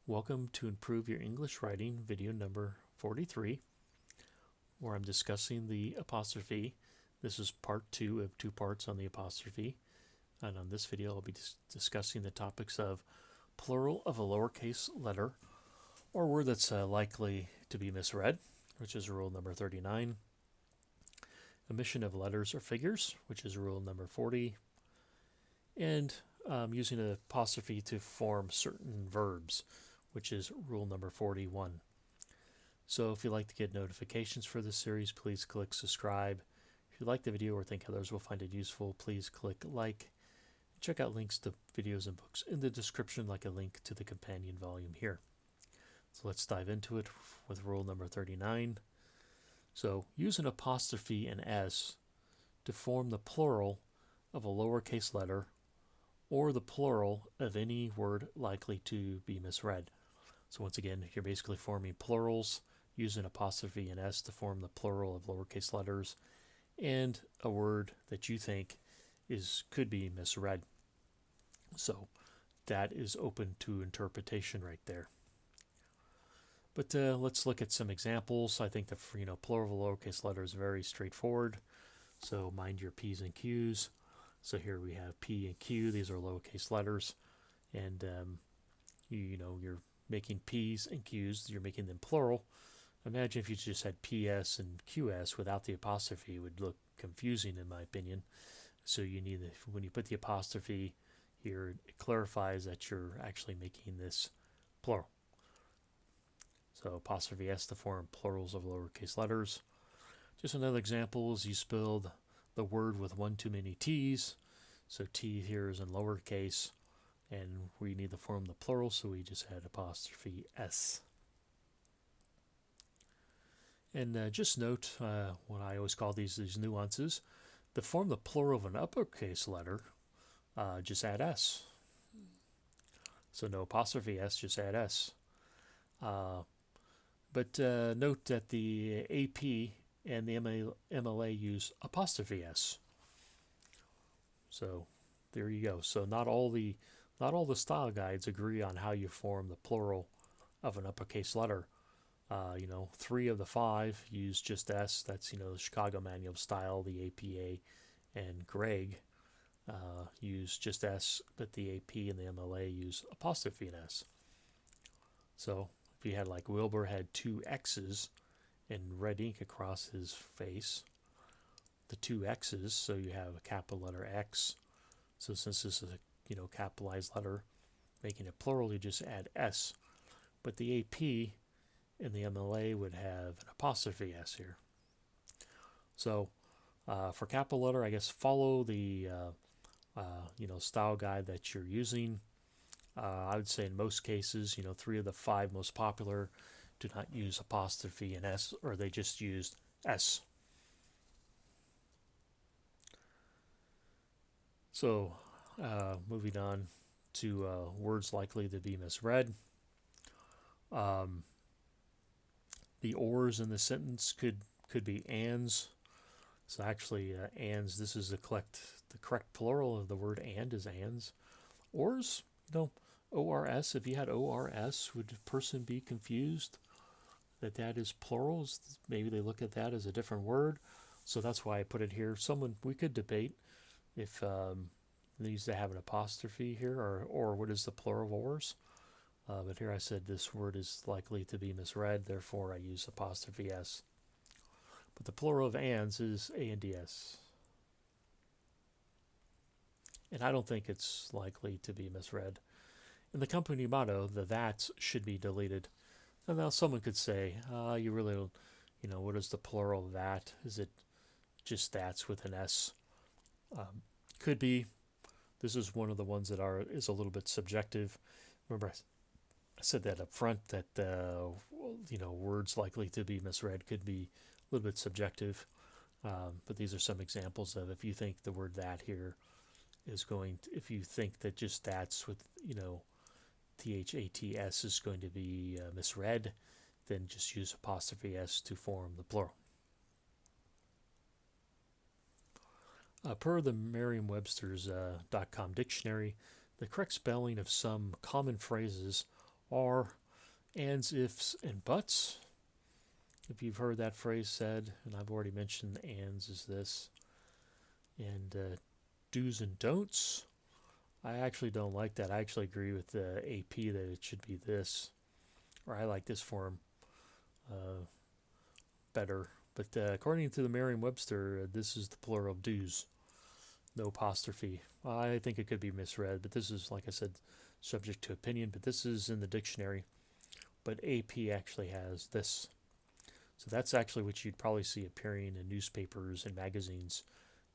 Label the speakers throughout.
Speaker 1: Welcome to Improve Your English Writing video number 43, where I'm discussing the apostrophe. This is part 2 of 2 parts on the apostrophe, and on this video I'll be discussing the topics of plural of a lowercase letter or word that's likely to be misread, which is rule number 39, omission of letters or figures, which is rule number 40, and using an apostrophe to form certain verbs, which is rule number 41. So if you'd like to get notifications for this series, please click subscribe. If you like the video or think others will find it useful, please click like. Check out links to videos and books in the description, like a link to the companion volume here. So let's dive into it with rule number 39. So use an apostrophe and S to form the plural of a lowercase letter or the plural of any word likely to be misread. So once again, you're basically forming plurals. Use an apostrophe and S to form the plural of lowercase letters and a word that you think could be misread. So that is open to interpretation right there. But let's look at some examples. I think the plural of a lowercase letter is very straightforward. So mind your P's and Q's. So here we have P and Q. These are lowercase letters, and you're making P's and Q's. You're making them plural. Imagine if you just had PS and QS without the apostrophe. It would look confusing, in my opinion. So you need, when you put the apostrophe here, it clarifies that you're actually making this plural. So apostrophe S to form plurals of lowercase letters. Just another example is you spelled the word with one too many T's. So T here is in lowercase, and we need to form the plural, so we just had apostrophe S. And just note what I always call these nuances. To form the plural of an uppercase letter, just add S. So no apostrophe S, just add S. But note that the AP and the MLA use apostrophe S. So there you go. So not all the style guides agree on how you form the plural of an uppercase letter. 3 of the 5 use just S. That's the Chicago Manual of Style, the APA, and Greg use just S, but the AP and the MLA use apostrophe and S. So if you had, like, Wilbur had 2 X's in red ink across his face, the 2 X's, so you have a capital letter X. So since this is a capitalized letter, making it plural, you just add S. But the AP and the MLA would have an apostrophe S here. So for capital letter, I guess follow the style guide that you're using. I would say in most cases, 3 of the 5 most popular do not use apostrophe and S, or they just used S. So moving on to words likely to be misread. The ors in the sentence could be ands. So actually ands, this is the correct plural of the word and is ands. Ors, ORS, if you had ORS, would a person be confused that is plurals? Maybe they look at that as a different word. So that's why I put it here. We could debate if it needs to have an apostrophe here, or what is the plural of ors. But here I said this word is likely to be misread, therefore I use apostrophe S. But the plural of ands is ANDS. And I don't think it's likely to be misread. In the company motto, the that's should be deleted. And now someone could say, you really don't, what is the plural of that? Is it just that's with an S? Could be. This is one of the ones that is a little bit subjective. Remember, I said that up front, that words likely to be misread could be a little bit subjective. But these are some examples of, if you think the word that here is if you think that just that's with THATS is going to be misread, then just use apostrophe S to form the plural. Per the Merriam-Webster's .com dictionary, the correct spelling of some common phrases are ands, ifs, and buts. If you've heard that phrase said, and I've already mentioned ands is this, and do's and don'ts. I actually don't like that. I actually agree with the AP that it should be this, or I like this form better. But according to the Merriam-Webster, this is the plural of do's, no apostrophe. Well, I think it could be misread, but this is, like I said, subject to opinion. But this is in the dictionary. But AP actually has this. So that's actually what you'd probably see appearing in newspapers and magazines,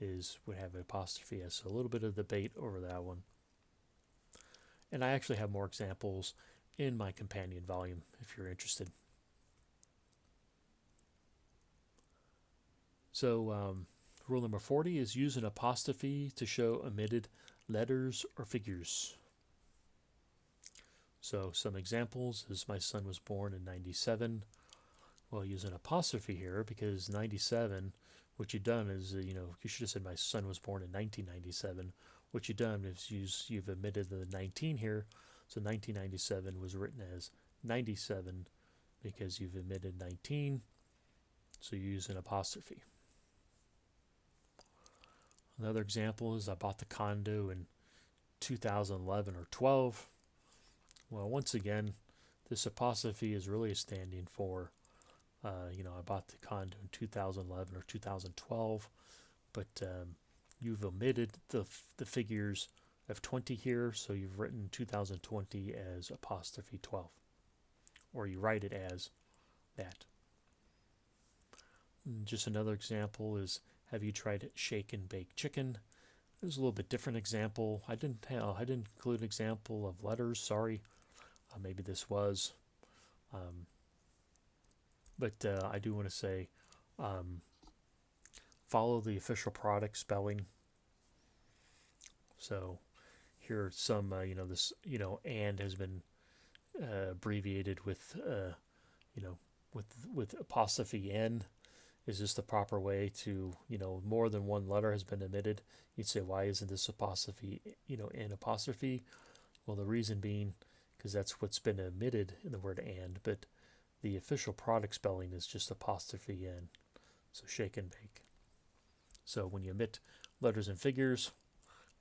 Speaker 1: would have an apostrophe S. So a little bit of debate over that one. And I actually have more examples in my companion volume if you're interested. So rule number 40 is use an apostrophe to show omitted letters or figures. So some examples is my son was born in 97. Well, use an apostrophe here because 97, what you've done is, you should have said my son was born in 1997. What you've done is you've omitted the 19 here. So 1997 was written as 97 because you've omitted 19. So you use an apostrophe. Another example is I bought the condo in 2011 or 12. Well, once again, this apostrophe is really standing for, I bought the condo in 2011 or 2012, but you've omitted the figures of 20 here, so you've written 2020 as apostrophe 12, or you write it as that. And just another example is, have you tried shake and bake chicken? There's a little bit different example. I didn't include an example of letters. Sorry, maybe this was, but I do want to say, follow the official product spelling. So here are some, and has been abbreviated with, with apostrophe N. Is this the proper way to, more than one letter has been omitted? You'd say, why isn't this apostrophe, N apostrophe? Well, the reason being, because that's what's been omitted in the word and, but the official product spelling is just apostrophe N. So shake and bake. So when you omit letters and figures,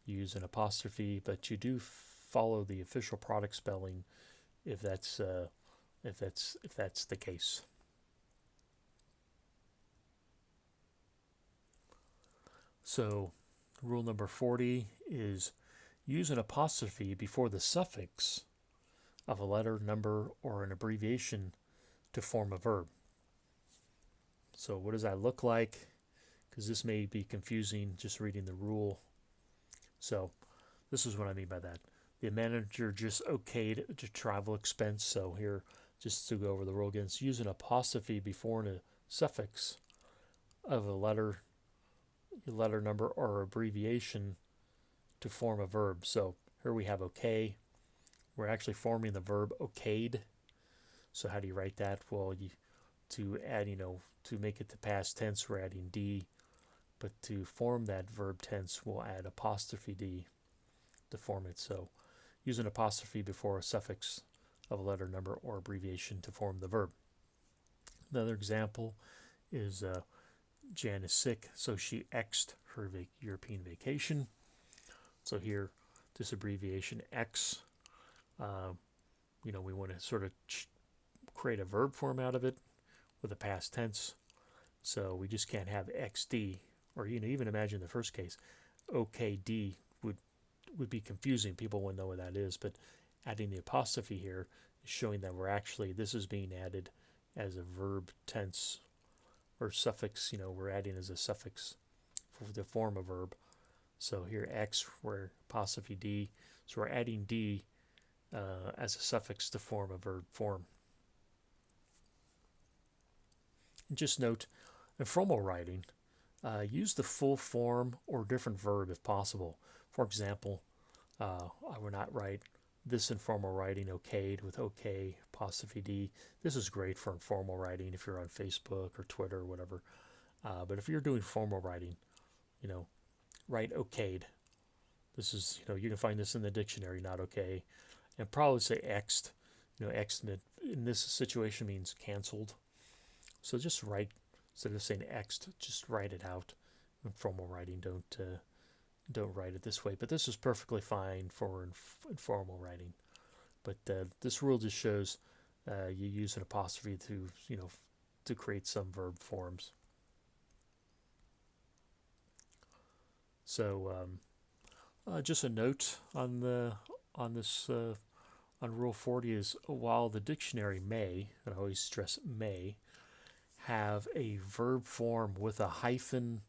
Speaker 1: you use an apostrophe, but you do follow the official product spelling if that's the case. So rule number 40 is use an apostrophe before the suffix of a letter, number, or an abbreviation to form a verb. So what does that look like? Because this may be confusing just reading the rule. So this is what I mean by that. The manager just okayed to travel expense. So here, just to go over the rule again, use an apostrophe before a suffix of a letter, number, or abbreviation to form a verb. So here we have okay. We're actually forming the verb okayed. So how do you write that? Well, to add, to make it the past tense, we're adding D. But to form that verb tense, we'll add apostrophe D to form it. So use an apostrophe before a suffix of a letter, number, or abbreviation to form the verb. Another example is Jan is sick, so she X'd her European vacation. So here, this abbreviation X, we want to sort of create a verb form out of it with a past tense. So we just can't have XD, or even imagine the first case, OKD would be confusing. People wouldn't know what that is, but adding the apostrophe here is showing that this is being added as a verb tense or suffix, we're adding as a suffix for the form of verb. So here X, we're apostrophe D, so we're adding D as a suffix to form a verb form. And just note, in formal writing, use the full form or different verb if possible. For example, I would not write this informal writing okayed with OK apostrophe D. This is great for informal writing if you're on Facebook or Twitter or whatever. But if you're doing formal writing, write okayed. This is, you can find this in the dictionary, not okay. And probably say X'd, X in this situation means canceled. So just write, instead of saying X'd, just write it out. In formal writing, don't write it this way. But this is perfectly fine for informal writing. But this rule just shows you use an apostrophe to create some verb forms. So just a note on Rule 40 is, while the dictionary may, and I always stress may, have a verb form with a hyphen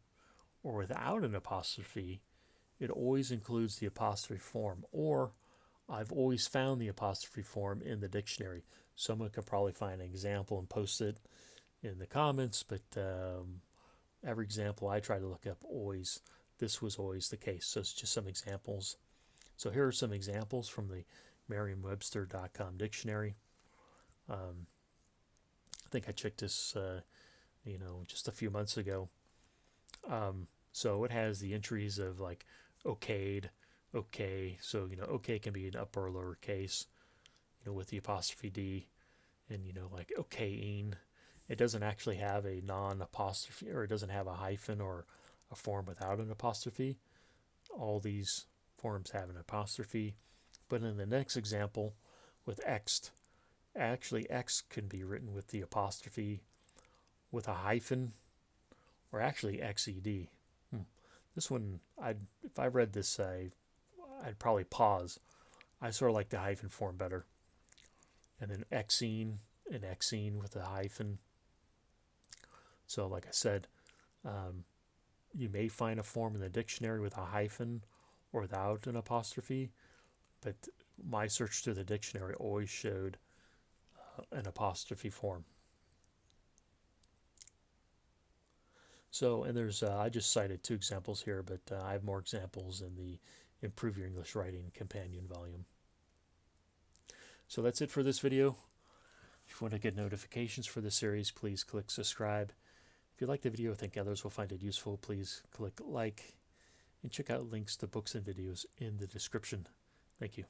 Speaker 1: or without an apostrophe, it always includes the apostrophe form, or I've always found the apostrophe form in the dictionary. Someone could probably find an example and post it in the comments, but every example I try to look up, this was always the case. So it's just some examples. So here are some examples from the Merriam-Webster.com dictionary. I think I checked this, just a few months ago. So it has the entries of like okayed, okay. So, okay can be an upper or lower case, with the apostrophe D, and, like okaying. It doesn't actually have a non-apostrophe, or it doesn't have a hyphen or a form without an apostrophe. All these forms have an apostrophe. But in the next example, with X'd, actually X can be written with the apostrophe, with a hyphen, or actually XED. This one, if I read this, I'd probably pause. I sort of like the hyphen form better. And then Xing and Xing with a hyphen. So like I said, you may find a form in the dictionary with a hyphen or without an apostrophe, but my search through the dictionary always showed an apostrophe form. So, and there's, I just cited 2 examples here, but I have more examples in the Improve Your English Writing companion volume. So that's it for this video. If you want to get notifications for this series, please click subscribe. If you like the video or think others will find it useful, please click like, and check out links to books and videos in the description. Thank you.